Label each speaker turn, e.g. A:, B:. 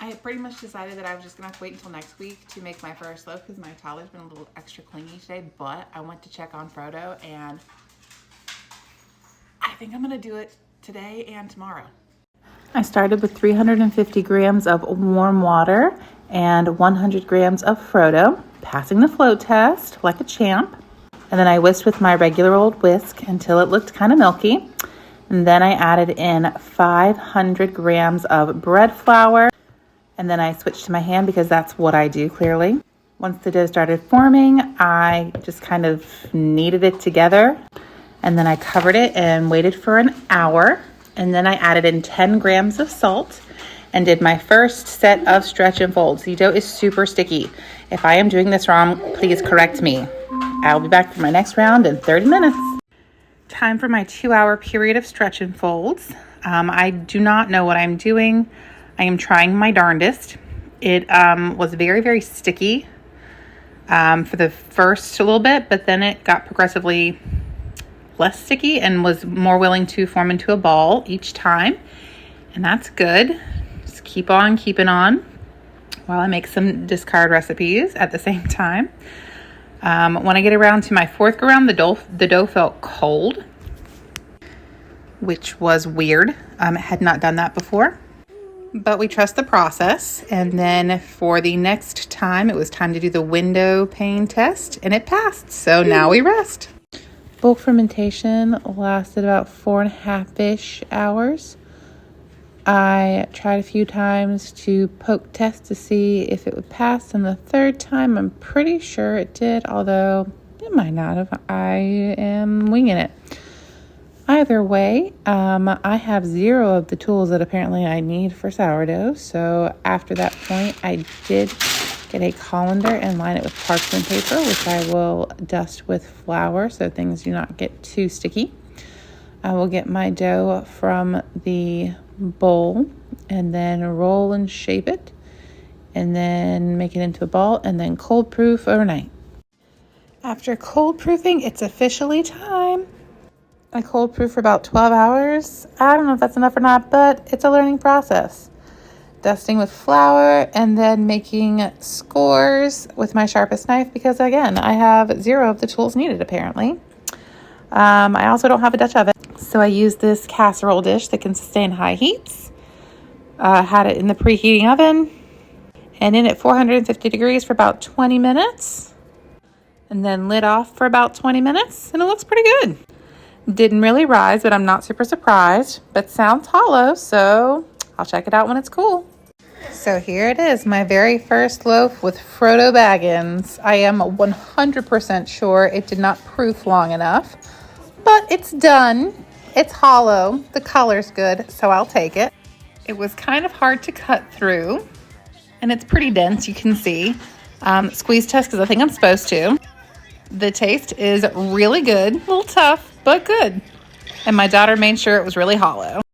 A: I pretty much decided that I was just gonna have to wait until next week to make my first loaf because my toddler's been a little extra clingy today, but I went to check on Frodo and I think I'm gonna do it today and tomorrow. I started with 350 grams of warm water and 100 grams of Frodo, passing the float test like a champ. And then I whisked with my regular old whisk until it looked kind of milky. And then I added in 500 grams of bread flour. And then I switched to my hand because that's what I do, clearly. Once the dough started forming, I just kind of kneaded it together. And then I covered it and waited for an hour. And then I added in 10 grams of salt and did my first set of stretch and folds. The dough is super sticky. If I am doing this wrong, please correct me. I'll be back for my next round in 30 minutes. Time for my 2-hour period of stretch and folds. I do not know what I'm doing. I am trying my darndest. It was very, very sticky for the first little bit, but then it got progressively less sticky and was more willing to form into a ball each time. And that's good. Just keep on keeping on while I make some discard recipes at the same time. When I get around to my fourth go round, the dough felt cold, which was weird. I had not done that before, but we trust the process. And then for the next time, it was time to do the window pane test, and it passed. So now we rest. Bulk fermentation lasted about 4.5-ish hours. I tried a few times to poke test to see if it would pass, and the third time I'm pretty sure it did, although it might not have. I am winging it. Either way, I have 0 of the tools that apparently I need for sourdough, so after that point I did get a colander and line it with parchment paper, which I will dust with flour so things do not get too sticky. I will get my dough from the bowl and then roll and shape it and then make it into a ball and then cold proof overnight. After cold proofing, it's officially time. I cold proof for about 12 hours. I don't know if that's enough or not, but it's a learning process. Dusting with flour and then making scores with my sharpest knife because, again, I have 0 of the tools needed apparently. I also don't have a Dutch oven, so I use this casserole dish that can sustain high heats. Had it in the preheating oven and in at 450 degrees for about 20 minutes and then lid off for about 20 minutes, and it looks pretty good. Didn't really rise, but I'm not super surprised, but sounds hollow, so I'll check it out when it's cool. So here it is, my very first loaf with Frodo Baggins. I am 100% sure it did not proof long enough, but it's done. It's hollow, the color's good, so I'll take it. It was kind of hard to cut through, and it's pretty dense, you can see. Squeeze test because I think I'm supposed to. The taste is really good, a little tough, but good. And my daughter made sure it was really hollow.